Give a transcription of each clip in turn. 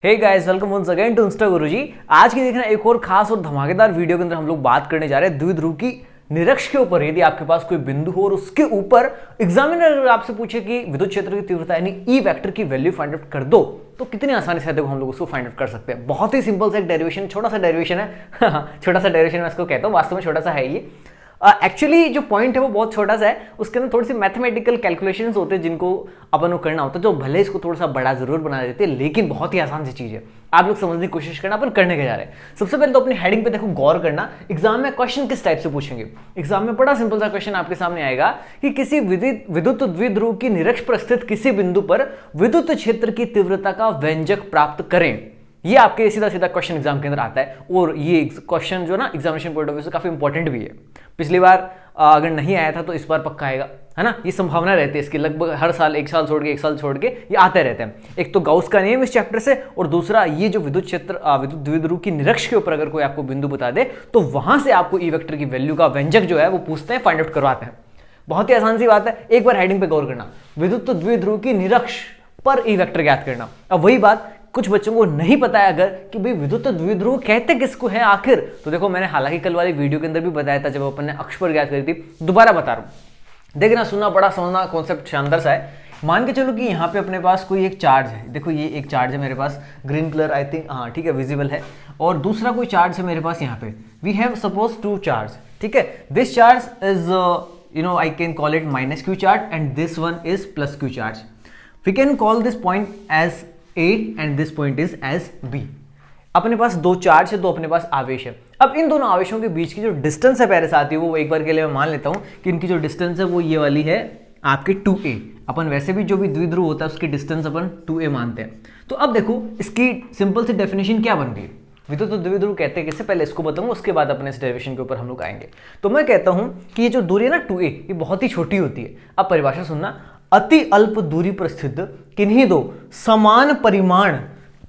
Hey guys, welcome once again to insta Guruji. आज की देखना एक और खास और धमाकेदार वीडियो के अंदर हम लोग बात करने जा रहे हैं द्विध्रुव की निरक्ष के ऊपर। यदि आपके पास कोई बिंदु हो और उसके ऊपर एग्जामिनर अगर आपसे पूछे कि विद्युत क्षेत्र की तीव्रता यानी ई वेक्टर की वैल्यू फाइंड आउट कर दो, तो कितनी आसानी से देखो हम लोग उसको फाइंड आउट कर सकते हैं। बहुत ही सिंपल सा एक डेरिवेशन, छोटा सा डेरिवेशन है छोटा सा डेरिवेशन मैं इसको कहता हूँ, वास्तव में छोटा सा है ये। एक्चुअली जो पॉइंट है वो बहुत छोटा सा है, उसके अंदर थोड़ी सी मैथमेटिकल कैलकुलेशंस होते हैं जिनको अपन को करना होता है, जो भले इसको थोड़ा सा बड़ा जरूर बना देते हैं, लेकिन बहुत ही आसान सी चीज है। आप लोग समझने की कोशिश करना, अपन करने के जा रहे हैं। सबसे पहले तो अपनी हेडिंग पे देखो, गौर करना एग्जाम में क्वेश्चन किस टाइप से पूछेंगे। एग्जाम में बड़ा सिंपल सा क्वेश्चन आपके सामने आएगा कि किसी विद्युत द्विध्रुव की निरक्ष पर स्थित किसी बिंदु पर विद्युत क्षेत्र की तीव्रता का व्यंजक प्राप्त करें। ये आपके सीधा सीधा क्वेश्चन एग्जाम के अंदर आता है, और ये क्वेश्चन जो ना एग्जामिनेशन पॉइंट ऑफ व्यू से काफी इंपॉर्टेंट भी है। पिछली बार अगर नहीं आया था तो इस बार पक्का आएगा, है ना। ये संभावना रहती है इसकी, लगभग हर साल एक साल छोड़ के ये आते रहते हैं। एक तो गाउस का नियम इस चैप्टर से, और दूसरा ये जो विद्युत क्षेत्र विद्युत द्विध्रुव की निरक्ष के ऊपर अगर कोई आपको बिंदु बता दे तो वहां से आपको ई वेक्टर की वैल्यू का व्यंजक जो है वो पूछते हैं, फाइंड आउट करवाते हैं। बहुत ही आसान सी बात है। एक बार हेडिंग पे गौर करना, विद्युत द्विध्रुव की निरक्ष पर ई वेक्टर ज्ञात करना। अब वही बात कुछ बच्चों को नहीं पता है अगर कि भाई विद्युत द्विध्रुव कहते किसको है आखिर, तो देखो मैंने हालांकि कल वाली वीडियो के अंदर भी बताया था जब अपन ने अक्ष पर ज्ञात करी थी, दोबारा बता रहा हूं, देखना, सुनना, बड़ा समझना, कॉन्सेप्ट शानदार सा है। मान के चलो कि यहाँ पे अपने पास कोई एक चार्ज है, देखो ये एक चार्ज है मेरे पास, ग्रीन कलर आई थिंक, हाँ ठीक है, विजिबल है। और दूसरा कोई चार्ज है मेरे पास यहाँ पे, we have suppose two charge, ठीक है। This charge is I can call it minus q charge and this one is plus q charge. We can call this point as A and this point is as B। अपने पास दो charge है, दो अपने पास आवेश है। अब इन दोनों आवेशों के बीच की जो डिस्टेंस है प्यारे साथी, वो एक बार के लिए मैं मान लेता हूं कि इनकी जो डिस्टेंस है वो ये वाली है आपके 2a। अपन वैसे भी जो भी द्विध्रुव होता है उसकी डिस्टेंस अपन 2a मानते हैं। तो अब देखो इसकी सिंपल सी डेफिनेशन क्या बन गई। विद्युत तो द्विध्रुव कहते हैं किससे, पहले इसको बताऊंगा, उसके बाद अपने इस डेरिवेशन के ऊपर हम लोग आएंगे। तो मैं कहता हूं कि ये जो दूरी है ना 2a, ये बहुत ही छोटी होती है। अब परिभाषा सुनना, अति अल्प दूरी पर स्थित किन्हीं दो समान परिमाण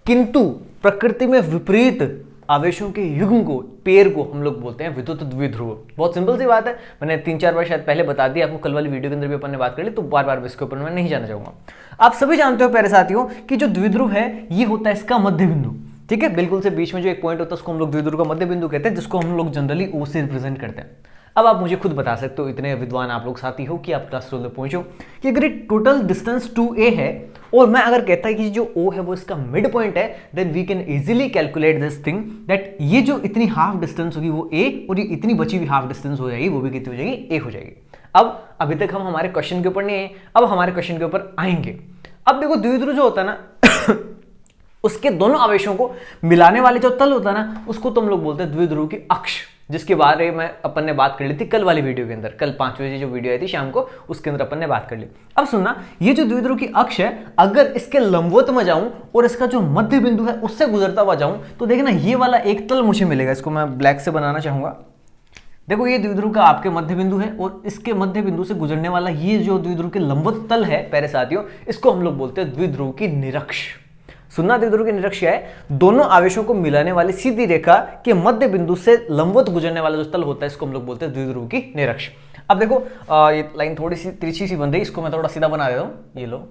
किंतु प्रकृति में विपरीत आवेशों के युग्म को, पेयर को हम लोग बोलते हैं विद्युत द्विध्रुव। बहुत सिंपल सी बात है, मैंने 3-4 बार शायद पहले बता दी आपको, कल वाली वीडियो के अंदर भी अपन ने बात कर ली, तो बार बार इसके ऊपर मैं नहीं जाना चाहूंगा। आप सभी जानते हो प्यारे साथियों कि जो द्विध्रुव है ये होता है इसका मध्य बिंदु, ठीक है। बिल्कुल से बीच में जो एक पॉइंट होता है उसको हम लोग द्विध्रुव का मध्य बिंदु कहते हैं, जिसको हम लोग जनरली ओ से रिप्रेजेंट करते हैं। अब आप मुझे खुद बता सकते हो, इतने विद्वान आप लोग साथी हो कि आप क्लास 12 में पहुंचो, कि अगर टोटल डिस्टेंस 2a है और मैं अगर कहता है कि जो o है वो इसका मिड पॉइंट है, then we can easily calculate this thing that ये जो इतनी हाफ डिस्टेंस होगी वो a, और ये इतनी बची हुई हाफ डिस्टेंस हो जाएगी वो भी कितनी हो जाएगी, a हो जाएगी। अब अभी तक हम हमारे क्वेश्चन के ऊपर नहीं है, अब हमारे क्वेश्चन के ऊपर आएंगे। अब देखो द्विध्रुव जो होता है ना उसके दोनों आवेशों को मिलाने वाले जो तल होता है ना, उसको तुम लोग बोलते हैं द्विध्रुव की अक्ष, जिसके बारे में अपन ने बात कर ली थी कल वाली वीडियो के अंदर। कल 5 बजे जो वीडियो आई थी शाम को, उसके अंदर अपन ने बात कर ली। अब सुनना, ये जो द्विध्रुव की अक्ष है, अगर इसके लंबवत में जाऊं और इसका जो मध्य बिंदु है उससे गुजरता हुआ जाऊं, तो देखना ये वाला एक तल मुझे मिलेगा। इसको मैं ब्लैक से बनाना चाहूंगा। देखो ये द्विध्रुव का आपके मध्य बिंदु है, और इसके मध्य बिंदु से गुजरने वाला ये जो द्विध्रुव के लंबवत तल है प्यारे साथियों, इसको हम लोग बोलते हैं द्विध्रुव की निरक्ष। सुनना, द्विध्रुव की निरक्ष क्या है, दोनों आवेशों को मिलाने वाली सीधी रेखा के मध्य बिंदु से लंबवत गुजरने वाला जो तल होता है इसको हम लोग बोलते हैं द्विध्रुव की निरक्ष। अब देखो ये लाइन थोड़ी सी तिरछी सी बन रही है, इसको मैं थोड़ा सीधा बना देता हूं। ये लो,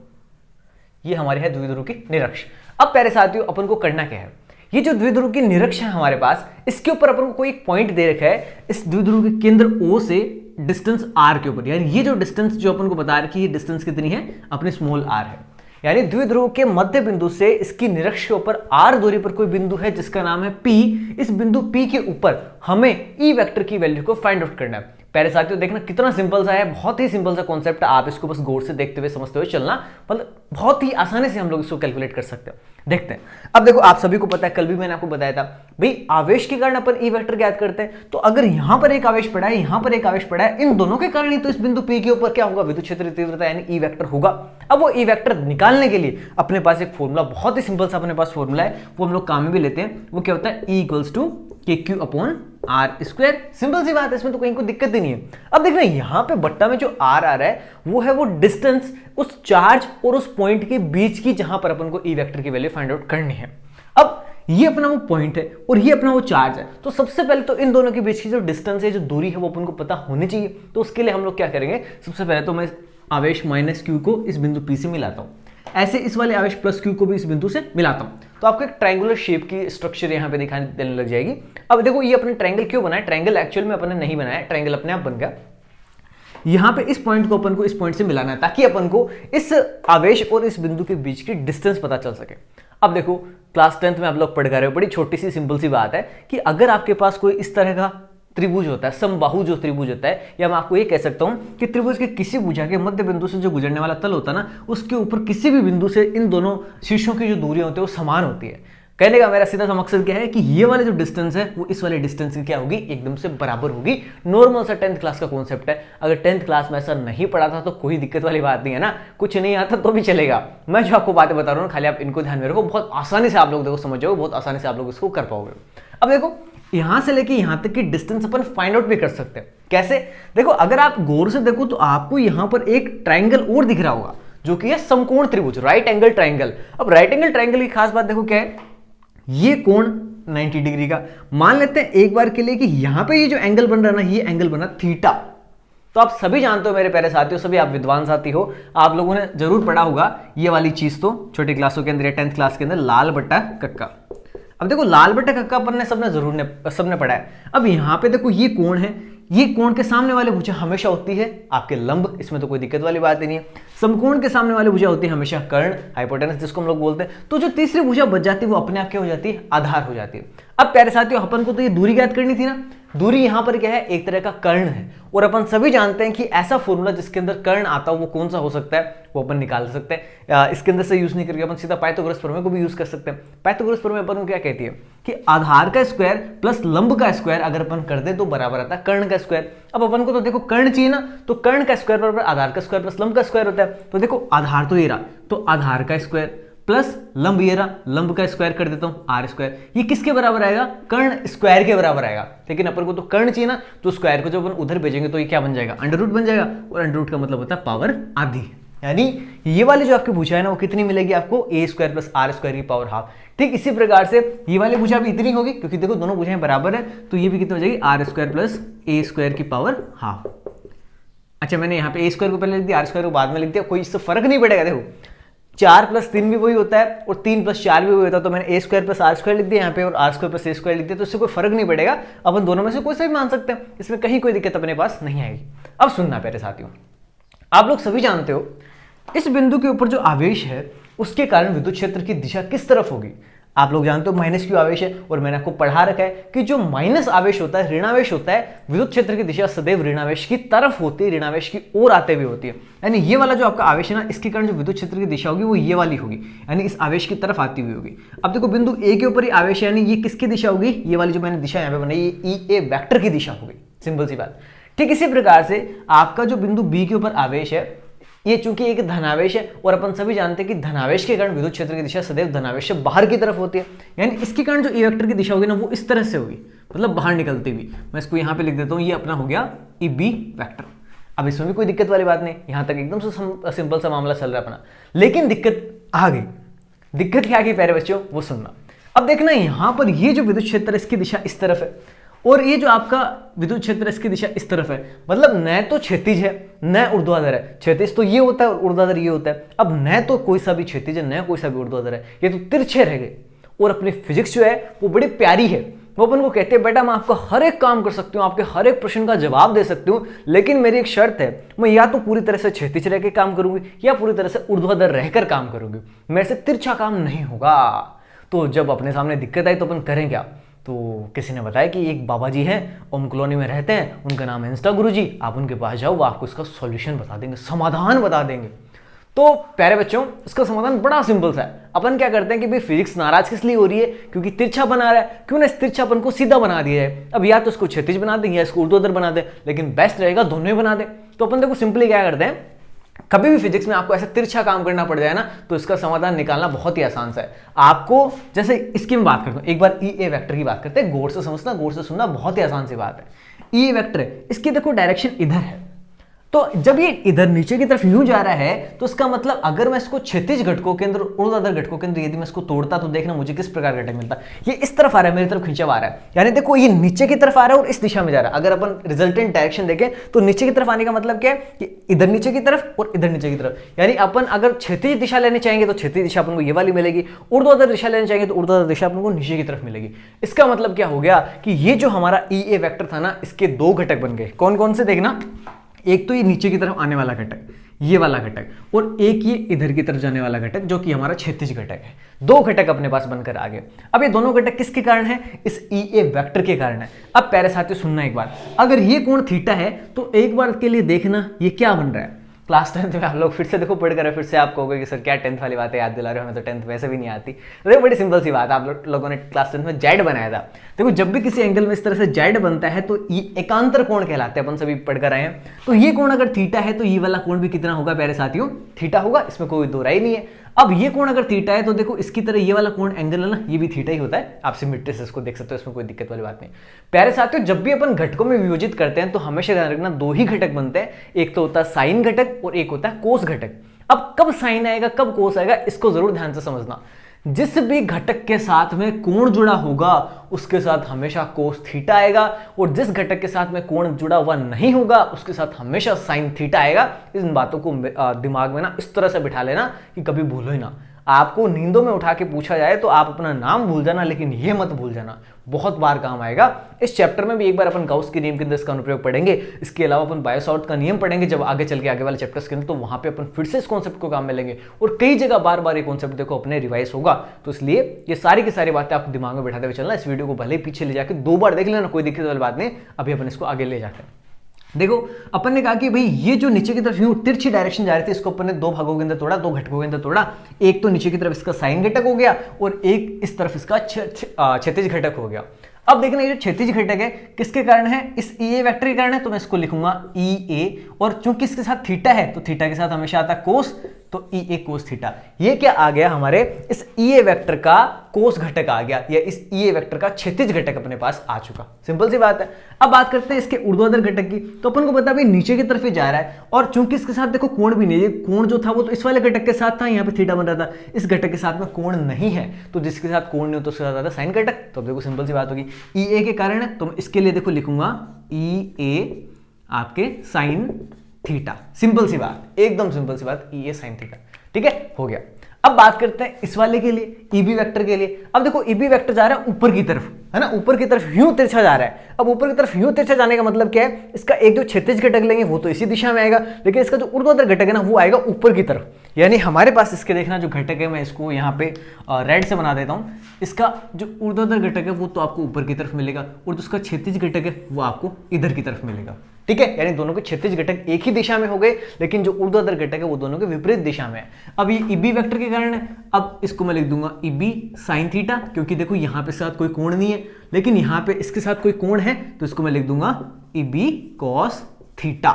ये हमारी है द्विध्रुव की निरक्ष। अब प्यारे साथियों अपन को करना क्या है, ये जो द्विध्रुव की निरक्ष है हमारे पास, इसके ऊपर अपन को कोई एक पॉइंट दे रखा है इस द्विध्रुव के केंद्र O से डिस्टेंस r के ऊपर, यानी ये जो डिस्टेंस जो अपन को बता रखी है, ये डिस्टेंस कितनी है, अपने स्मॉल r है। यानी द्विध्रुव के मध्य बिंदु से इसकी निरक्ष के ऊपर r दूरी पर कोई बिंदु है जिसका नाम है P। इस बिंदु P के ऊपर हमें ई वेक्टर की वैल्यू को फाइंड आउट करना है। प्यारे साथियों देखना कितना सिंपल सा है, बहुत ही सिंपल सा कॉन्सेप्ट है। आप इसको बस गौर से देखते हुए समझते हुए चलना, मतलब बहुत ही आसानी से हम लोग इसको कैलकुलेट कर सकते हैं। देखते हैं। अब देखो आप सभी को पता है, कल भी मैंने आपको बताया था भाई आवेश के कारण अपन ई वेक्टर ज्ञात करते हैं। तो अगर यहां पर एक आवेश पड़ा है, यहां पर एक आवेश पड़ा है, इन दोनों के कारण ही तो इस बिंदु P के ऊपर क्या होगा, विद्युत क्षेत्र तीव्रता यानी ई वेक्टर होगा। अब वो ई वेक्टर निकालने के लिए अपने पास एक फॉर्मूला, बहुत ही सिंपल सा अपने पास फॉर्मूला है, वो हम लोग काम में भी लेते हैं। वो क्या होता है, E equals to KQ upon R square. Simple सी बात है, इसमें तो कहीं कोई दिक्कत ही नहीं है। अब देखना यहाँ पे बट्टा में जो R आ रहा है वो है वो डिस्टेंस उस चार्ज और उस पॉइंट के बीच की, जहां पर अपन को ई वेक्टर की वैल्यू फाइंड आउट करनी है। अब ये अपना वो पॉइंट है और ये अपना वो चार्ज है, तो सबसे पहले तो इन दोनों के बीच की जो डिस्टेंस है, जो दूरी है, वो अपन को पता होनी चाहिए। तो उसके लिए हम लोग क्या करेंगे, सबसे पहले तो मैं आवेश माइनस Q को इस बिंदु P से मिलाता हूं। ऐसे इस वाले आवेश प्लस क्यू को भी इस बिंदु से मिलाता हूं, तो आपको एक ट्रायंगुलर शेप की स्ट्रक्चर यहां पे दिखाई देने लग जाएगी। अब देखो ये अपने ट्रायंगल क्यों बना है, ट्रायंगल एक्चुअल में अपन ने नहीं बनाया, ट्रायंगल अपने आप बन गया। यहां पे इस पॉइंट को अपन को इस पॉइंट से मिलाना है ताकि अपन को इस आवेश और इस बिंदु के बीच की डिस्टेंस पता चल सके। अब देखो क्लास 10th में आप लोग पढ़ रहे हो, बड़ी छोटी सी सिंपल सी बात है कि अगर आपके पास कोई इस तरह का त्रिभुज होता है, समबाहु जो त्रिभुज होता है, या मैं आपको ये कह सकता हूं कि त्रिभुज के किसी भुजा के मध्य बिंदु से जो गुजरने वाला तल होता है ना, उसके ऊपर किसी भी बिंदु से इन दोनों शीर्षों की जो दूरियां होती है वो समान होती है। कहने का मेरा सीधा सा मकसद क्या है कि ये वाले जो डिस्टेंस है वो इस वाले डिस्टेंस की क्या होगी, एकदम से बराबर होगी। नॉर्मल सा 10th क्लास का कॉन्सेप्ट है। अगर 10th क्लास में ऐसा नहीं पढ़ा था तो कोई दिक्कत वाली बात नहीं है ना, कुछ नहीं आता तो भी चलेगा। मैं जो आपको बातें बता रहा हूँ खाली आप इनको ध्यान में रखो, बहुत आसानी से आप लोग देखो समझ जाओगे, बहुत आसानी से आप लोग इसको कर पाओगे। अब देखो यहां से लेके यहां तक की डिस्टेंस अपन फाइंड आउट भी कर सकते हैं। कैसे? देखो अगर आप गौर से देखो तो आपको यहां पर एक ट्राइंगल और दिख रहा होगा जो कि है समकोण त्रिभुज, राइट एंगल ट्राइंगल। अब राइट एंगल ट्राइंगल की खास बात देखो क्या है, ये कोण 90 डिग्री का मान लेते हैं एक बार के लिए कि यहां पे ये जो एंगल बन रहा है ना, ये एंगल बना थीटा। तो आप सभी जानते हो मेरे प्यारे साथियों, सभी आप विद्वान साथी हो, आप लोगों ने जरूर पढ़ा होगा ये वाली चीज तो छोटी क्लासों के अंदर या 10th क्लास के अंदर, लाल बट्टा कक्का। अब देखो लाल बट्टा कक्का अपन ने सबने पढ़ा है। अब यहां पे देखो ये कोण है, ये कोण के सामने वाले भुजा हमेशा होती है आपके लंब, इसमें तो कोई दिक्कत वाली बात ही नहीं है। समकोण के सामने वाली भुजा होती है हमेशा कर्ण, हाइपोटेनस जिसको हम लोग बोलते हैं। तो जो तीसरी भुजा बच जाती है वो अपने आप क्या हो जाती है, आधार हो जाती है। अब प्यारे साथियों अपन को तो ये दूरी ज्ञात करनी थी ना, दूरी यहां पर क्या है, एक तरह का कर्ण है। और अपन सभी जानते हैं कि ऐसा फॉर्मूला जिसके अंदर कर्ण आता हो वो कौन सा हो सकता है, वो अपन निकाल सकते हैं। इसके अंदर से यूज नहीं करके अपन सीधा पाइथागोरस प्रमेय को भी यूज कर सकते हैं। पाइथागोरस प्रमेय अपन को क्या कहती है कि आधार का स्क्वायर प्लस लंब का स्क्वायर अगर अपन कर दे तो बराबर आता है कर्ण का स्क्वायर। अब अपन को तो देखो कर्ण चाहिए ना, तो कर्ण का स्क्वायर बराबर आधार का स्क्वायर प्लस लंब का स्क्वायर होता है। तो देखो आधार तो ये रहा, तो आधार का स्क्वायर प्लस लंब ये रहा, लंब का स्क्वायर कर देता हूं आर स्क्वायर। ये किसके बराबर आएगा, कर्ण स्क्वायर के बराबर आएगा। लेकिन अपन को तो कर्ण चाहिए ना, तो स्क्वायर को जब अपन उधर भेजेंगे तो ये क्या बन जाएगा, अंडर रूट बन जाएगा। और अंडर रूट का मतलब होता है पावर आधी, यानी ये वाली जो आपकी भुजा है ना वो कितनी मिलेगी आपको, ए स्क्वायर प्लस आर स्क्वायर की पावर हाफ। ठीक इसी प्रकार से ये वाली भुजा भी इतनी होगी, क्योंकि देखो दोनों भुजाएं बराबर है, तो ये भी कितनी हो जाएगी, r square plus a square की पावर हाफ। अच्छा मैंने यहाँ पे ए स्क्वायर को पहले लिख दिया, आर स्क्वायर को बाद में लिख दिया, कोई इससे फर्क नहीं पड़ेगा। देखो 4 + 3 भी वही होता है और 3 + 4 भी वही होता है, तो मैंने a square plus r square लिख दिया यहाँ पे और r square plus a square लिख दिया, तो इससे कोई फर्क नहीं पड़ेगा। अपन दोनों में से कोई सा भी मान सकते हैं, इसमें कहीं कोई दिक्कत अपने पास नहीं आएगी। अब सुनना प्यारे साथियों, आप लोग सभी जानते हो इस बिंदु के ऊपर जो आवेश है उसके कारण विद्युत क्षेत्र की दिशा किस तरफ होगी। आप लोग जानते हो माइनस क्यू आवेश है, और मैंने आपको पढ़ा रखा है कि जो माइनस आवेश होता है, ऋणावेश होता है, विद्युत क्षेत्र की दिशा सदैव ऋणावेश की तरफ होती है, ऋणावेश की ओर आते हुए होती है। यानी ये वाला जो आपका आवेश है ना, इसके कारण जो विद्युत क्षेत्र की दिशा होगी वो ये वाली होगी, यानी इस आवेश की तरफ आती हुई होगी। अब देखो बिंदु ए के ऊपर ही आवेश है, यानी ये किसकी दिशा होगी, ये वाली जो मैंने दिशा यहाँ पे बनाई, ये ई ए वेक्टर की दिशा होगी। सिंपल सी बात। ठीक इसी प्रकार से आपका जो बिंदु बी के ऊपर आवेश है, ये चूंकि एक धनावेश है और अपन सभी जानते हैं कि धनावेश के कारण विद्युत क्षेत्र की दिशा सदैव धनावेश से बाहर की तरफ होती है, यानी इसके कारण जो ई वेक्टर की दिशा होगी ना वो इस तरह से होगी, मतलब बाहर निकलती हुई। मैं इसको यहाँ पे लिख देता हूँ, ये अपना हो गया ई बी वेक्टर। अब इसमें भी कोई दिक्कत वाली बात नहीं, यहाँ तक एकदम से सिंपल सा मामला चल रहा है अपना। लेकिन दिक्कत आ गई, दिक्कत क्या आ गई प्यारे बच्चों, वो सुनना। अब देखना यहाँ पर ये जो विद्युत क्षेत्र इसकी दिशा इस तरफ है और ये जो आपका विद्युत क्षेत्र इसकी दिशा इस तरफ है, मतलब न तो क्षैतिज है न ऊर्ध्वाधर है। क्षैतिज तो ये होता है और ऊर्ध्वाधर ये होता है। अब न तो कोई सा भी क्षैतिज है न कोई सा भी ऊर्ध्वाधर है, ये तो तिरछे रह गए। और अपनी फिजिक्स जो है वो बड़ी प्यारी है, वो अपन को कहते हैं बेटा मैं आपका हर एक काम कर सकती हूँ, आपके हर एक प्रश्न का जवाब दे सकती हूँ, लेकिन मेरी एक शर्त है, मैं या तो पूरी तरह से क्षैतिज रह के काम करूंगी या पूरी तरह से ऊर्ध्वाधर रहकर काम करूंगी, मेरे से तिरछा काम नहीं होगा। तो जब अपने सामने दिक्कत आई तो अपन करें क्या, तो किसी ने बताया कि एक बाबा जी हैं, ओम कॉलोनी में रहते हैं, उनका नाम है इंस्टा गुरुजी, आप उनके पास जाओ, वो आपको इसका सॉल्यूशन बता देंगे, समाधान बता देंगे। तो प्यारे बच्चों इसका समाधान बड़ा सिंपल सा है। अपन क्या करते हैं कि भाई फिजिक्स नाराज किस लिए हो रही है, क्योंकि तिरछा बना रहा है, क्यों ना इस तिरछापन को सीधा बना दिया जाए। अब या तो इसको क्षैतिज बना दें या इसको ऊर्ध्वाधर बना दें, लेकिन बेस्ट रहेगा दोनों ही बना दें। तो अपन देखो सिंपली क्या करते हैं, कभी भी फिजिक्स में आपको ऐसा तिरछा काम करना पड़ जाए ना, तो इसका समाधान निकालना बहुत ही आसान सा है। आपको जैसे इसकी मैं बात करता हूं, एक बार ई ए वेक्टर की बात करते हैं, गौर से समझना, गौर से सुनना, बहुत ही आसान सी बात है। ई ए वेक्टर है, इसकी देखो डायरेक्शन इधर है। तो जब ये इधर नीचे की तरफ यूं जा रहा है तो इसका मतलब अगर मैं इसको क्षैतिज घटकों के अंदर ऊर्ध्वाधर घटकों के अंदर यदि मैं इसको तोड़ता तो देखना मुझे किस प्रकार घटक मिलता है। ये इस तरफ आ रहा है, मेरी तरफ खींचा हुआ आ रहा है, यानी देखो ये नीचे की तरफ आ रहा है और इस दिशा में जा रहा है। अगर अपन रिजल्टेंट डायरेक्शन देखें तो नीचे की तरफ आने का मतलब क्या है कि इधर नीचे की तरफ और इधर नीचे की तरफ, यानी अपन अगर क्षैतिज दिशा लेने चाहेंगे तो क्षैतिज दिशा अपन को ये वाली मिलेगी, ऊर्ध्वाधर दिशा लेने चाहेंगे तो ऊर्ध्वाधर दिशा अपन को नीचे की तरफ मिलेगी। इसका मतलब क्या हो गया कि ये जो हमारा ई ए वेक्टर था ना, इसके दो घटक बन गए। कौन कौन से देखना, एक तो ये नीचे की तरफ आने वाला घटक, ये वाला घटक, और एक ये इधर की तरफ जाने वाला घटक जो कि हमारा क्षैतिज घटक है। दो घटक अपने पास बनकर आ गए। अब ये दोनों घटक किसके कारण है, इस ई ए वेक्टर के कारण है। अब प्यारे साथियों सुनना एक बार, अगर ये कोण थीटा है तो एक बार के लिए देखना ये क्या बन रहा है। क्लास 10th में आप लोग फिर से देखो पढ़ कर, फिर से आप कहोगे कि सर क्या 10th वाली बातें याद दिला रहे हो, हमें तो 10th वैसे भी नहीं आती। देखो बड़ी सिंपल सी बात है, आप लोगों ने क्लास 10th में जेड बनाया था। देखो जब भी किसी एंगल में इस तरह से जेड बनता है तो ये एकांतर कोण कहलाते हैं, अपन सभी पढ़कर आए हैं। तो ये कोण अगर थीटा है तो ये वाला कोण भी कितना होगा प्यारे साथियों, थीटा होगा, इसमें कोई दो राय नहीं है। अब ये कोण अगर थीटा है तो देखो इसकी तरह ये वाला कोण एंगल है ना, ये भी थीटा ही होता है। आप सिमेट्री से इसको देख सकते हो, इसमें कोई दिक्कत वाली बात नहीं। प्यारे साथियों जब भी अपन घटकों में वियोजित करते हैं तो हमेशा ध्यान रखना दो ही घटक बनते हैं, एक तो होता है साइन घटक और एक होता है कोस घटक। अब कब साइन आएगा कब कोस आएगा इसको जरूर ध्यान से समझना। जिस भी घटक के साथ में कोण जुड़ा होगा उसके साथ हमेशा कोस थीटा आएगा, और जिस घटक के साथ में कोण जुड़ा हुआ नहीं होगा उसके साथ हमेशा साइन थीटा आएगा। इन बातों को दिमाग में ना इस तरह से बिठा लेना कि कभी भूलो ही ना। आपको नींदों में उठा के पूछा जाए तो आप अपना नाम भूल जाना, लेकिन ये मत भूल जाना, बहुत बार काम आएगा। इस चैप्टर में भी एक बार अपन गाउस के नियम के अंदर इसका अनुप्रयोग पढ़ेंगे। इसके अलावा अपन बायो-सॉर्ट का नियम पढ़ेंगे जब आगे चल के आगे वाले चैप्टर्स के अंदर, तो वहां पे अपन फिर से इस कॉन्सेप्ट को काम में लेंगे और कई जगह बार बार ये कॉन्सेप्ट देखो अपने रिवाइज होगा। तो इसलिए ये सारी की सारी बातें आपको दिमाग में बैठाते हुए चलना। इस वीडियो को भले ही पीछे ले जाकर दो बार देख लेना, कोई दिक्कत वाली बात नहीं। अभी अपन इसको आगे ले जाते हैं। देखो अपन ने कहा कि भाई ये जो नीचे की तरफ यूं तिरछी डायरेक्शन जा रही थी, इसको अपन ने दो भागों के अंदर तोड़ा, दो घटकों के अंदर तोड़ा। एक तो नीचे की तरफ इसका साइन घटक हो गया और एक इस तरफ इसका क्षैतिज घटक हो गया। अब देखना ये जो क्षैतिज घटक है किसके कारण है, इस ई ए वेक्टर के कारण है। तो मैं इसको लिखूंगा ई ए, और चूंकि इसके साथ थीटा है तो थीटा के साथ हमेशा आता है कोस, तो ई ए कोस थीटा। ये क्या आ गया हमारे इस ई ए वेक्टर का कोस घटक आ गया, या इस ई ए वेक्टर का क्षैतिज घटक अपने पास आ चुका। सिंपल सी बात है। अब बात करते हैं इसके ऊर्ध्वाधर घटक की। तो अपन को पता भाई नीचे की तरफ ही जा रहा है, और चूंकि इसके साथ देखो कोण भी नहीं है, कोण जो था वो तो इस वाले घटक के साथ था, यहाँ पे थीटा बन रहा था। इस घटक के साथ में कोण नहीं है, तो जिसके साथ कोण नहीं हो तो उसके साथ आता है साइन घटक। तो देखो सिंपल सी बात होगी, ई ए के कारण है तो मैं इसके लिए देखो लिखूंगा ई ए आपके साइन थीटा। सिंपल सी बात, एकदम सिंपल सी बात, ई ए साइन थीटा। ठीक है, हो गया। अब बात करते हैं इस वाले के लिए, ईबी वेक्टर के लिए। अब देखो ईबी वेक्टर जा रहा है ऊपर की तरफ, है ना, ऊपर की तरफ यूं तिरछा जा रहा है। अब ऊपर की तरफ यूं तिरछा जाने का मतलब क्या है, इसका एक जो क्षैतिज घटक लेंगे वो तो इसी दिशा में आएगा, लेकिन इसका जो ऊर्ध्वाधर घटक है ना वो आएगा ऊपर की तरफ। यानी हमारे पास इसके देखना जो घटक है, मैं इसको यहाँ पे रेड से बना देता हूँ। इसका जो ऊर्ध्वाधर घटक है वो तो आपको ऊपर की तरफ मिलेगा, और जो उसका क्षैतिज घटक है वो आपको इधर की तरफ मिलेगा। ठीक है, यानी दोनों के क्षैतिज घटक एक ही दिशा में हो गए, लेकिन जो ऊर्ध्वाधर घटक है वो दोनों के विपरीत दिशा में है। अब ये ईबी वेक्टर के कारण है। अब इसको मैं लिख दूंगा ईबी साइन थीटा, क्योंकि देखो यहाँ पे साथ कोई कोण नहीं है, लेकिन यहाँ पे इसके साथ कोई कोण है, तो इसको मैं लिख दूंगा ईबी कॉस थीटा।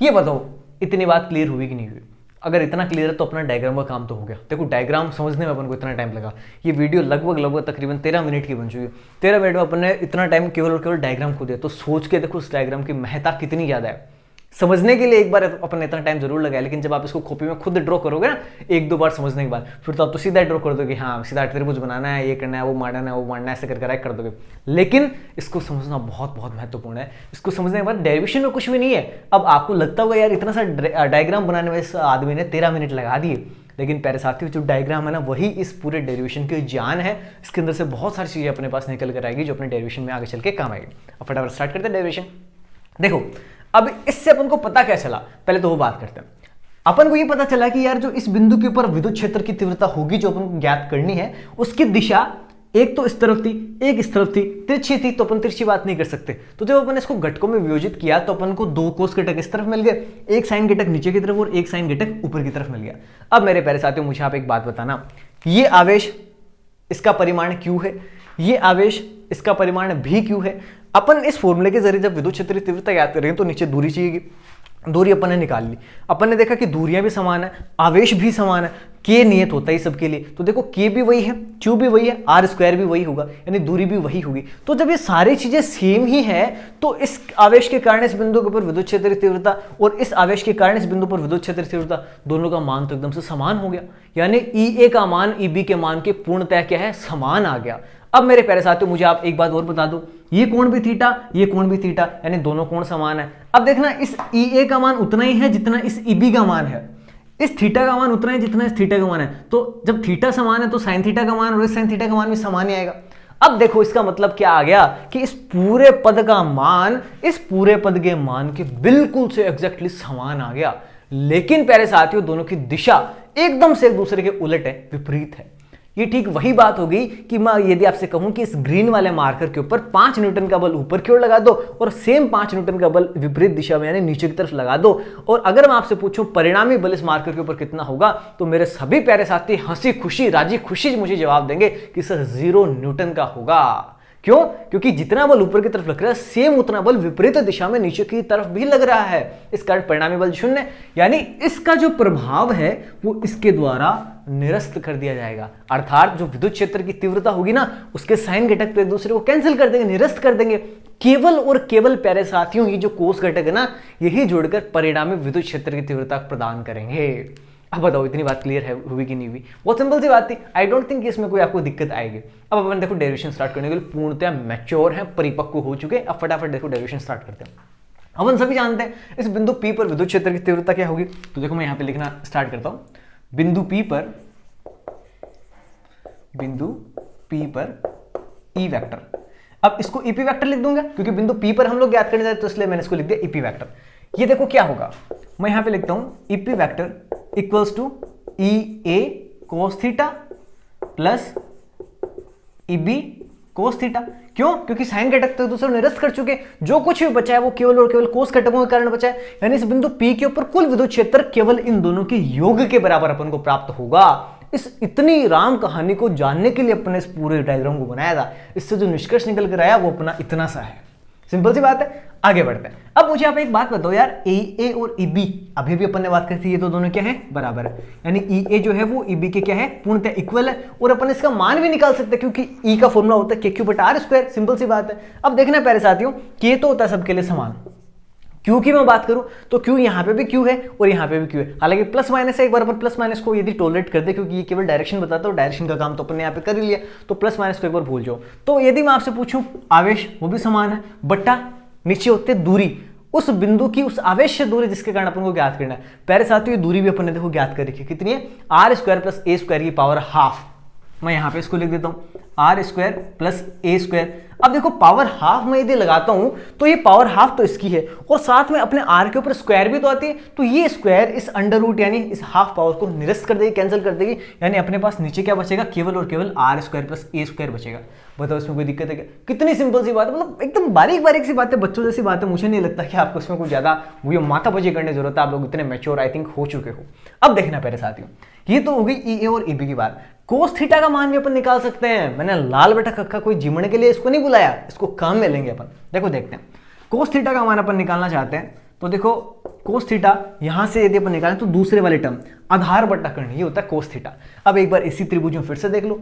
ये बताओ इतनी बात क्लियर हुई कि नहीं हुई? अगर इतना क्लियर है तो अपना डायग्राम का काम तो हो गया। देखो डायग्राम समझने में अपन को इतना टाइम लगा, ये वीडियो लगभग तकरीबन 13 मिनट की बन चुकी है। 13 मिनट में अपन ने इतना टाइम केवल और केवल डायग्राम को दिया, तो सोच के देखो उस डायग्राम की महत्ता कितनी ज़्यादा है। समझने के लिए एक बार अपन ने इतना टाइम जरूर लगाया, लेकिन जब आप इसको कॉपी में खुद ड्रॉ करोगे ना एक दो बार समझने के बाद, फिर तो आप तो सीधा ड्रॉ कर दोगे, हाँ सीधा त्रिभुज बनाना है, ये करना है, वो मारना है, वो मारना है, ऐसे करके कर दोगे। लेकिन इसको समझना बहुत बहुत महत्वपूर्ण है। इसको समझने के बाद डेरिवेशन में कुछ भी नहीं है। अब आपको लगता होगा यार इतना सा डायग्राम बनाने में इस आदमी ने 13 मिनट लगा दिए, लेकिन प्यारे साथियों जो डायग्राम है ना वही इस पूरे डेरिवेशन की जान है। इसके अंदर से बहुत सारी चीजें अपने पास निकल कर आएगी जो अपने डेरिवेशन में आगे चल के काम आएगी। अब फटाफट स्टार्ट करते हैं डेरिवेशन। देखो अब इससे अपन को पता क्या चला, पहले तो वो बात करते हैं। अपन को ये पता चला कि यार जो इस बिंदु के ऊपर विद्युत क्षेत्र की तीव्रता होगी जो अपन को ज्ञात करनी है, उसकी दिशा एक तो इस तरफ थी, एक इस तरफ थी, तिरछी थी, तो अपन तिरछी बात नहीं कर सकते। तो जब अपन इसको घटकों में वियोजित किया तो अपन को दो कोस घटक इस तरफ मिल गए, एक साइन घटक नीचे की तरफ और एक साइन घटक ऊपर की तरफ मिल गया। अब मेरे प्यारे साथियों मुझे आप एक बात बताना, ये आवेश इसका परिमाण Q है, ये आवेश इसका परिमाण भी Q है। अपन इस फॉर्मूले के जरिए जब विद्युत क्षेत्र की तीव्रता ज्ञात करेंगे तो नीचे दूरी चाहिए, दूरी अपन ने निकाल ली, अपन ने देखा कि दूरियां भी समान है, आवेश भी समान है, के नियत होता है सबके लिए, तो देखो के भी वही है, क्यू भी वही है, आर स्क्वायर भी वही होगा, यानी दूरी भी वही होगी। तो जब ये सारी चीजें सेम ही है तो इस आवेश के कारण इस बिंदु के ऊपर विद्युत क्षेत्र की तीव्रता और इस आवेश के कारण इस बिंदु पर विद्युत क्षेत्र की तीव्रता दोनों का मान तो एकदम से समान हो गया, यानी ई का मान ई के मान के पूर्णतः क्या है, समान आ गया। अब मेरे प्यारे साथियों मुझे आप एक बात और बता दो, ये कोण भी थीटा, ये कोण भी थीटा, यानी दोनों कोण समान है। अब देखना इस ई का मान उतना ही है जितना इस ई का मान है, इस थीटा का मान उतना है जितना इस थीटा का मान है, तो जब थीटा समान है तो साइन थीटा का मान और इस साइन थीटा का मान भी समान ही आएगा। अब देखो इसका मतलब क्या आ गया कि इस पूरे पद का मान इस पूरे पद के मान के बिल्कुल से एग्जैक्टली समान आ गया, लेकिन प्यारे साथियों दोनों की दिशा एकदम से एक दूसरे के उलट है, विपरीत है। ये ठीक वही बात होगी कि मैं यदि आपसे कहूं कि इस ग्रीन वाले मार्कर के ऊपर 5 न्यूटन का बल ऊपर की ओर लगा दो और सेम 5 न्यूटन का बल विपरीत दिशा में यानी नीचे की तरफ लगा दो, और अगर मैं आपसे पूछूं परिणामी बल इस मार्कर के ऊपर कितना होगा, तो मेरे सभी प्यारे साथी हंसी खुशी राजी खुशी मुझे जवाब देंगे कि सर 0 न्यूटन का होगा। क्यों? क्योंकि जितना बल ऊपर की तरफ लग रहा है सेम उतना बल विपरीत दिशा में नीचे की तरफ भी लग रहा है, इस कारण परिणामी बल 0, यानी इसका जो प्रभाव है वो इसके द्वारा निरस्त कर दिया जाएगा। अर्थात जो विद्युत क्षेत्र की तीव्रता होगी ना उसके साइन घटक तो एक दूसरे को कैंसिल कर देंगे, निरस्त कर देंगे। केवल और केवल प्यारे साथियों ये जो कोस घटक है ना यही जोड़कर परिणामी विद्युत क्षेत्र की तीव्रता प्रदान करेंगे। अब बताओ इतनी बात क्लियर है हुई कि नहीं हुई? बहुत सिंपल सी बात थी, आई डोंट थिंक इसमें कोई आपको दिक्कत आएगी। अब अपन देखो डेरिवेशन स्टार्ट करने के लिए पूर्णतः मैच्योर है, परिपक्व हो चुके। अब फटाफट देखो डेरिवेशन स्टार्ट करते हैं। अपन सभी जानते हैं इस बिंदु P पर विद्युत क्षेत्र की तीव्रता क्या होगी, तो देखो मैं यहां पे लिखना स्टार्ट करता हूं। बिंदु P पर E वेक्टर, अब इसको EP वेक्टर लिख दूंगा क्योंकि बिंदु P पर हम लोग ज्ञात करने जा रहे तो इसलिए मैंने इसको लिख दिया EP वेक्टर। ये देखो क्या होगा, मैं यहां पे लिखता हूं EP vector equals to EA cos theta plus EB cos theta. क्यों? क्योंकि साइन घटक तो दूसरे निरस्त कर चुके, जो कुछ भी बचा है वो केवल और केवल कोस घटकों के कारण बचा है, यानी इस बिंदु P के ऊपर कुल विद्युत क्षेत्र केवल इन दोनों के योग के बराबर अपन को प्राप्त होगा। इस इतनी राम कहानी को जानने के लिए अपने इस पूरे डायग्राम को बनाया था, इससे जो निष्कर्ष निकल कर आया वो अपना इतना सा है। सिंपल सी बात है, आगे बढ़ते हैं। अब मुझे आप एक बात बताओ यार, ए और EB अभी भी अपन ने बात करी थी, ये तो दोनों क्या है, बराबर है, यानी EA जो है वो EB के क्या है, पूर्णतः इक्वल है, और अपन इसका मान भी निकाल सकते हैं क्योंकि E का फॉर्मूला होता है KQ/R²। सिंपल सी बात है। अब देखना प्यारे साथियों, K तो होता है सबके लिए समान, Q की मैं बात करूं तो Q यहां पे भी Q है और यहां पे भी Q है, हालांकि प्लस माइनस है, एक बार अपन प्लस माइनस को यदि टॉलरेट कर दे क्योंकि ये केवल डायरेक्शन बताता है, डायरेक्शन का काम तो अपन ने यहां पे कर ही लिया, तो प्लस माइनस को एक बार भूल जाओ। तो यदि मैं आपसे पूछूं आवेश वो भी समान है, बट्टा नीचे होते दूरी, उस बिंदु की उस आवेश से दूरी जिसके कारण अपन को ज्ञात करना है। प्यारे साथियों ये दूरी भी अपन ने देखो ज्ञात कर रखी है, कितनी है, R² प्लस A² की पावर हाफ। मैं यहां पे इसको लिख देता हूं R² प्लस A²। अब देखो पावर हाफ में यदि लगाता हूं तो ये पावर हाफ तो इसकी है और साथ में अपने R के ऊपर स्क्वायर भी तो आती है, तो ये स्क्वायर इस अंडर रूट यानी इस हाफ पावर को निरस्त कर देगी, कैंसिल कर देगी, यानी अपने पास नीचे क्या बचेगा, केवल और केवल R² प्लस A² बचेगा। बताओ इसमें कोई दिक्कत है क्या? कितनी सिंपल सी बात है, मतलब एकदम बारीक बारीक सी बातें, बच्चों जैसी बातें। मुझे नहीं लगता कि आपको इसमें कुछ ज्यादा वो माथापची करने की जरूरत है, आप लोग इतने मैच्योर आई थिंक हो चुके हो। अब देखना प्यारे साथियों, ये तो हो गई EA और EB की बात। कोस थीटा का मान भी अपन निकाल सकते हैं, मैंने लाल बेटा कक्का कोई जिमने के लिए इसको नहीं बुलाया, इसको काम में लेंगे अपन। देखो देखते हैं, कोस थीटा का मान अपन निकालना चाहते हैं तो देखो कोस थीटा यहां से यदि अपन निकालें तो दूसरे वाले टर्म आधार बट्टा कर्ण ये होता है कोस थीटा। अब एक बार इसी त्रिभुज में फिर से देख लो,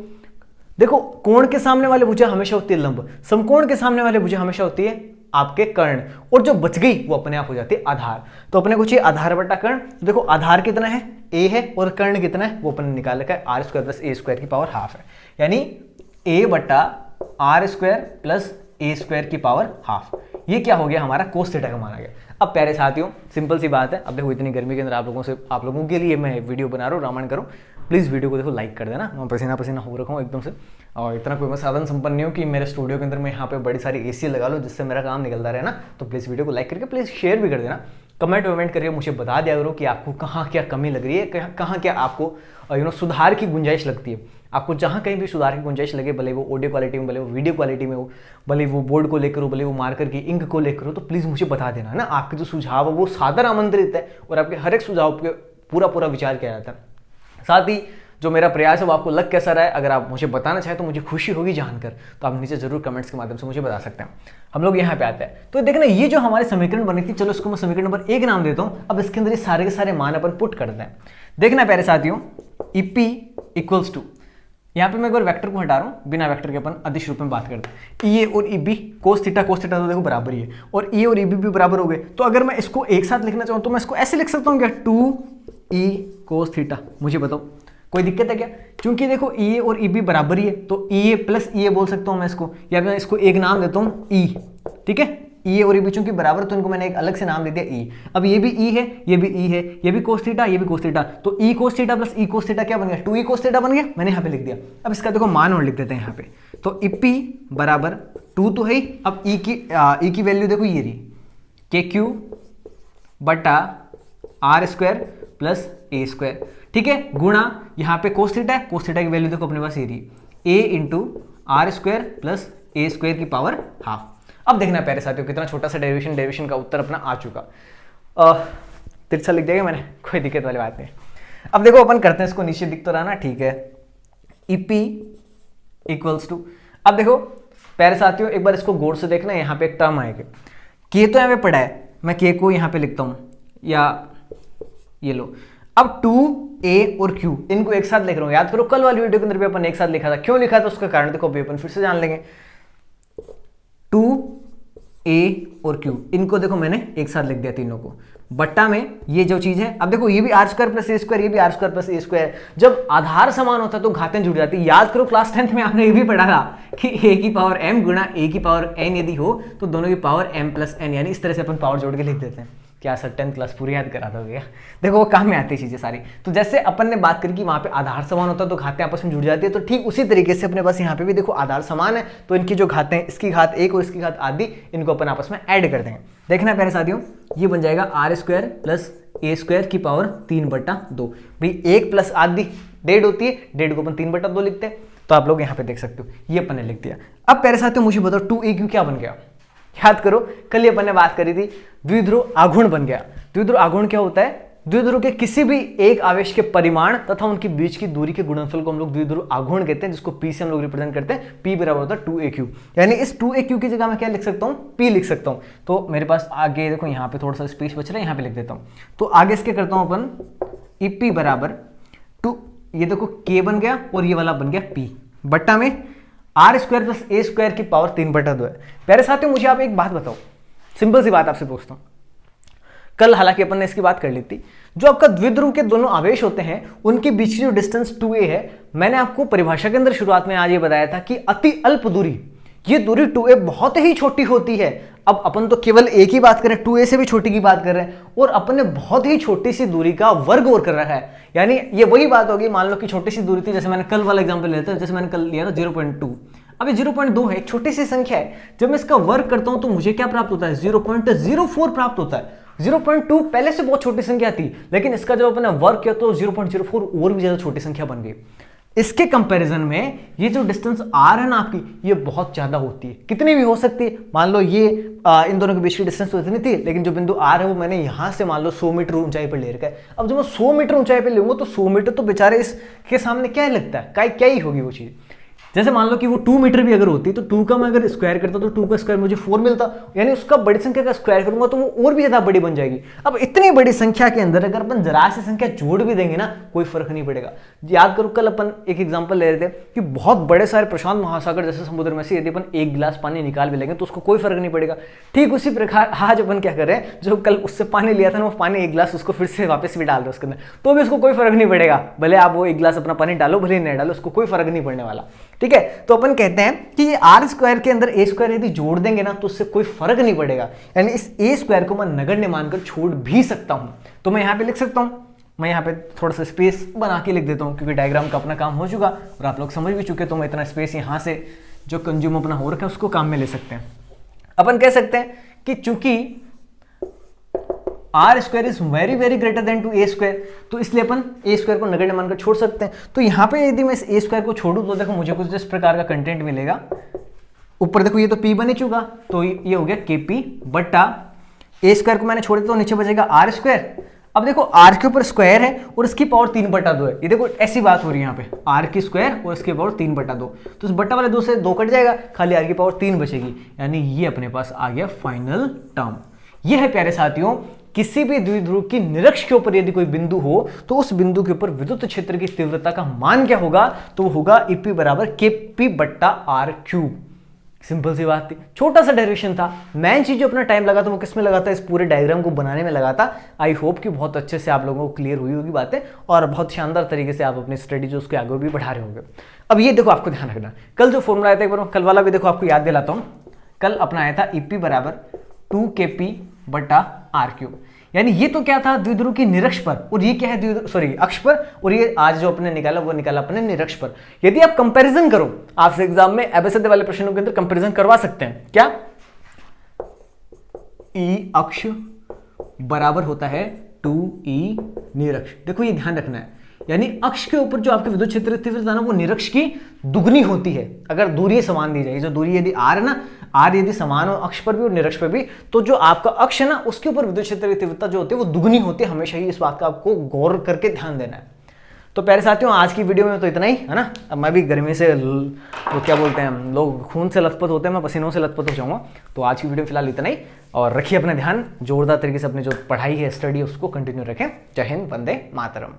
देखो कोण के सामने वाले भुजा हमेशा होती है लंब, समकोण के सामने वाले भुजा हमेशा होती है आपके कर्ण, और जो बच गई वो अपने आप हो जाती है आधार। तो अपने को चाहिए आधार बट्टा कर्ण, तो देखो आधार कितना है, A है, और कर्ण कितना है वो अपन ने निकाल रखा है R² प्लस A² की पावर हाफ है, यानी A बट्टा R² प्लस A² की पावर हाफ। ये क्या हो गया, हमारा कोस थीटा का मान आ गया। अब प्यारे साथियों सिंपल सी बात है, अब देखो इतनी गर्मी के अंदर आप लोगों के लिए मैं वीडियो बना रहा हूँ, रामायण करो, प्लीज़ वीडियो को देखो लाइक कर देना। मैं पसीना पसीना हो रखा हूँ एकदम से, और इतना कोई मैं साधन संपन्न नहीं हूँ कि मेरे स्टूडियो के अंदर मैं यहाँ पे बड़ी सारी AC लगा लो जिससे मेरा काम निकलता रहे ना। तो प्लीज़ वीडियो को लाइक करके प्लीज़ शेयर भी कर देना, कमेंट वमेंट करके मुझे बता दिया करो कि आपको कहाँ क्या कमी लग रही है, कहाँ क्या आपको सुधार की गुंजाइश लगती है। आपको जहाँ कहीं भी सुधार की गुंजाइश लगे, भले वो ऑडियो क्वालिटी में, भले वो वीडियो क्वालिटी में हो, भले वो बोर्ड को लेकर हो, भले वो मार्कर की इंक को लेकर हो, तो प्लीज़ मुझे बता देना ना। आपके जो सुझाव है वो सादर आमंत्रित है और आपके हर एक सुझाव पे पूरा विचार किया जाता है। साथ ही जो मेरा प्रयास है वो आपको लग कैसा रहा है, अगर आप मुझे बताना चाहें तो मुझे खुशी होगी जानकर, तो आप नीचे जरूर कमेंट्स के माध्यम से मुझे बता सकते हैं। हम लोग यहाँ पे आते हैं, तो देखना ये जो हमारे समीकरण बनी थी, चलो इसको मैं समीकरण नंबर 1 नाम देता हूँ। अब इसके अंदर ये सारे के सारे मान अपन पुट करते हैं। देखना प्यारे साथियों, EP इक्वल्स टू, यहाँ पे मैं एक बार वेक्टर को हटा रहा हूँ, बिना वेक्टर के अपन अदिश रूप में बात करते हैं। EA और EB कोस थीटा तो देखो बराबर ही है, और E और EB भी बराबर हो गए। तो अगर मैं इसको एक साथ लिखना चाहूँ तो मैं इसको ऐसे लिख सकता हूँ क्या, 2E कोस थीटा। मुझे बताओ कोई दिक्कत है क्या? क्योंकि देखो EA और EB बराबर ही है, तो EA प्लस EA बोल सकता हूँ मैं इसको, या मैं इसको एक नाम देता हूँ E, ठीक है। EA और EB चूंकि बराबर, तो इनको मैंने एक अलग से नाम दे दिया E। अब ये भी E है, ये भी E है, ये भी कोस थीटा, ये भी कोस थीटा, तो E cos theta plus E cos theta क्या बन गया, 2E कोस थीटा बन गया। मैंने यहाँ पे लिख दिया। अब इसका देखो मान और लिख देते हैं यहाँ पे, तो EP बराबर 2 तो है ही। अब E की वैल्यू देखो ये रही, KQ बटा R square plus A square, ठीक है, गुणा यहाँ पे कोस थीटा है, कोस थीटा की वैल्यू देखो अपने पास ये रही, A into R square plus A square की पावर हाफ। अब देखना प्यारे साथियों, कितना छोटा सा डेरिवेशन का उत्तर अपना आ चुका। तिरछा लिख दिया मैंने, कोई दिक्कत वाली बात नहीं। अब देखो अपन करते हैं इसको, नीचे दिख तो रहा ना, ठीक है। EP इक्वल्स टू, अब देखो प्यारे साथियों एक बार इसको गौर से देखना, यहाँ पे एक टर्म आएगा, K तो यहाँ पे पड़ा है, मैं K को यहाँ पे लिखता हूँ, या ये लो। अब 2A और Q इनको एक साथ लिख रहा हूँ। याद करो कल वाली वीडियो के अंदर भी अपन एक साथ लिखा था, क्यों लिखा था उसका कारण देखो अभी अपन फिर से जान लेंगे। 2A और Q इनको देखो मैंने एक साथ लिख दिया तीनों को, बट्टा में ये जो चीज है। अब देखो ये भी R square plus A square, ये भी R square plus A square. जब आधार समान होता है तो घातें जुड़ जाती है। याद करो क्लास 10th में आपने ये भी पढ़ा था कि A की पावर m गुणा A की पावर n यदि हो तो दोनों की पावर m प्लस n, यानी इस तरह से अपन पावर जोड़ के लिख देते हैं। क्या सर 10th क्लास पूरी याद करा दोगे? देखो वो काम में आती है चीजें सारी। तो जैसे अपन ने बात करी कि वहां पे आधार समान होता है तो घातें आपस में जुड़ जाती है, तो ठीक उसी तरीके से अपने पास यहाँ पे भी देखो आधार समान है, तो इनकी जो घातें, इसकी घात 1 और इसकी घात आदि, इनको अपन आपस में ऐड कर देंगे। देखना प्यारे साथियों, ये बन जाएगा R square plus A square की पावर 3/2। भाई 1 प्लस आदि 1.5 होती है, 1.5 को अपन 3/2 लिखते हैं, तो आप लोग यहाँ पे देख सकते हो ये अपन ने लिख दिया। अब प्यारे साथियों मुझे बताओ 2AQ क्या बन गया? याद करो कल ही अपन ने बात करी थी, द्विध्रुव आघूर्ण बन गया। द्विध्रुव आघूर्ण क्या होता है? द्विध्रुव के किसी भी एक आवेश के परिमाण तथा उनके बीच की दूरी के गुणनफल को हम लोग द्विध्रुव आघूर्ण कहते हैं, जिसको P से हम लोग रिप्रेजेंट करते हैं। P बराबर होता है 2AQ, यानी इस 2AQ की जगह मैं क्या लिख सकता हूँ, P लिख सकता हूँ। तो मेरे पास आगे देखो यहाँ पे थोड़ा सा स्पेस बच रहा है, यहाँ पे लिख देता हूँ। तो आगे इसके करता हूँ अपन EP बराबर 2, ये देखो K बन गया और ये वाला बन गया P, बट्टा में R square plus A square की पावर 3/2 है। प्यारे साथियों मुझे आप एक बात बताओ, सिंपल सी बात आपसे पूछता हूँ। कल हालांकि अपन ने इसकी बात कर ली थी, जो आपका द्विध्रुव के दोनों आवेश होते हैं उनके बीच की जो डिस्टेंस 2a है, मैंने आपको परिभाषा के अंदर शुरुआत में आज ये बताया था कि अति अल्प दूरी, ये दूरी 2a बहुत ही छोटी होती है। अब अपन तो केवल a की बात करें, 2a से भी छोटी की बात कर रहे हैं, और अपन ने बहुत ही छोटी सी दूरी का वर्ग और कर रहा है। यानी ये वही बात होगी, मान लो कि छोटी सी दूरी थी, जैसे मैंने कल वाला एग्जांपल लिया था, जैसे मैंने कल लिया था 0.2। अब ये 0.2 है, एक छोटी सी संख्या है, जब मैं इसका वर्ग करता हूं तो मुझे क्या प्राप्त होता है, 0.04 प्राप्त होता है। 0.2 पहले से बहुत छोटी संख्या थी, लेकिन इसका जब अपने वर्ग किया तो 0.04 और भी ज्यादा छोटी संख्या बन गई। इसके कंपैरिजन में ये जो डिस्टेंस r है ना आपकी, ये बहुत ज्यादा होती है। कितनी भी हो सकती है, मान लो ये इन दोनों के बीच की डिस्टेंस तो इतनी थी, लेकिन जो बिंदु r है वो मैंने यहां से मान लो 100 मीटर ऊंचाई पर ले रखा है। अब जब मैं 100 मीटर ऊंचाई पर लूंगा तो 100 मीटर तो बेचारे इसके सामने क्या लगता है, क्या ही होगी वो चीज। जैसे मान लो कि वो 2 मीटर भी अगर होती तो 2 का मैं अगर स्क्वायर करता तो 2 का स्क्वायर मुझे 4 मिलता, यानी उसका बड़ी संख्या का स्क्वायर करूंगा तो वो और भी ज्यादा बड़ी बन जाएगी। अब इतनी बड़ी संख्या के अंदर अगर अपन जरा सी संख्या जोड़ भी देंगे ना, कोई फर्क नहीं पड़ेगा। याद करो कल अपन एक एग्जांपल ले रहे थे कि बहुत बड़े सारे प्रशांत महासागर जैसे समुद्र में से यदि अपन एक गिलास पानी निकाल भी लेंगे तो उसको कोई फर्क नहीं पड़ेगा। ठीक उसी प्रकार आज अपन क्या कर रहे हैं, जो कल उससे पानी लिया था ना, वो पानी एक गिलास उसको फिर से वापस भी डाल दो उसके अंदर, तो भी उसको कोई फर्क नहीं पड़ेगा। भले आप वो एक गिलास अपना पानी डालो, भले नहीं डालो, उसको कोई फर्क नहीं पड़ने वाला। ठीक है, तो अपन कहते हैं कि ये आर स्क्वायर के अंदर ए स्क्वायर यदि जोड़ देंगे ना तो उससे कोई फर्क नहीं पड़ेगा, यानी इस ए स्क्वायर को मैं नगण्य मानकर छोड़ भी सकता हूं। तो मैं यहां पे लिख सकता हूं, मैं यहां पे थोड़ा सा स्पेस बना के लिख देता हूं, क्योंकि डायग्राम का अपना काम हो चुका और आप लोग समझ भी चुके, तो मैं इतना स्पेस यहां से जो कंज्यूम अपना हो रखा है उसको काम में ले सकते हैं। अपन कह सकते हैं कि चूंकि r square is very very greater than to a square, तो इसलिए अपन ए स्क्वायर को नगण्य मानकर छोड़ सकते हैं। तो यहाँ पे यदि मैं इस ए स्क्वायर को छोड़ूं तो देखो मुझे कुछ इस प्रकार का कंटेंट मिलेगा। ऊपर देखो ये तो p बन ही चुका, तो ये हो गया kp बट्टा ए स्क्वायर को मैंने छोड़ दिया तो नीचे बचेगा आर स्क्वायर। अब देखो आर के ऊपर स्क्वायर है और इसकी पावर 3/2 है, ये देखो ऐसी बात हो रही है यहाँ पे, आर की स्क्वायर और इसकी पावर 3/2, तो इस बट्टा वाले 2 से 2 कट जाएगा, खाली आर की पावर 3 बचेगी, यानी ये अपने पास आ गया फाइनल टर्म। ये है प्यारे साथियों किसी भी द्विध्रुव की निरक्ष के ऊपर यदि कोई बिंदु हो तो उस बिंदु के ऊपर विद्युत क्षेत्र की तीव्रता का मान क्या होगा, तो वो होगा ईपी बराबर KP/R³। सिंपल सी बात थी, छोटा सा डेरिवेशन था। मेन चीज जो अपना टाइम लगा था वो किस में लगा था, इस पूरे डायग्राम को बनाने में लगा था। आई होप कि बहुत अच्छे से आप लोगों को क्लियर हुई होगी बातें और बहुत शानदार तरीके से आप अपनी स्टडी जो उसके आगे भी बढ़ा रहे होंगे। अब ये देखो आपको ध्यान रखना, कल जो फॉर्मूला आया था एक बार कल वाला भी देखो आपको याद दिलाता हूं। कल अपना आया था ईपी बराबर 2KP/R³, यानी ये तो क्या था द्विध्रुव की निरक्ष पर, और ये क्या है सॉरी अक्ष पर, और ये आज जो अपने निकाला वो निकाला अपने निरक्ष पर। यदि आप कंपैरिजन करो, आपसे एग्जाम में एबीसीडी वाले प्रश्नों के अंदर कंपैरिजन करवा सकते हैं क्या, ई अक्ष बराबर होता है 2E निरक्ष। देखो ये ध्यान रखना है, यानी अक्ष के ऊपर जो आपके विद्युत क्षेत्र तीव्रता ना वो निरक्ष की दुगनी होती है अगर दूरी समान दी जाए। जो दूरी यदि r है ना, r यदि समान हो अक्ष पर भी और निरक्ष पर भी, तो जो आपका अक्ष है ना उसके ऊपर विद्युत क्षेत्र की तीव्रता जो होती है वो दुगनी होती है हमेशा ही। इस बात का आपको गौर करके ध्यान देना है। तो प्यारे साथियों आज की वीडियो में तो इतना ही है ना। अब मैं भी गर्मी से वो क्या बोलते हैं लोग खून से लथपथ होते हैं, मैं पसीनों से लथपथ हो जाऊंगा। तो आज की वीडियो फिलहाल इतना ही, और रखिए अपना ध्यान, जोरदार तरीके से अपनी जो पढ़ाई है स्टडी है उसको कंटिन्यू रखें। जय हिंद, वंदे मातरम।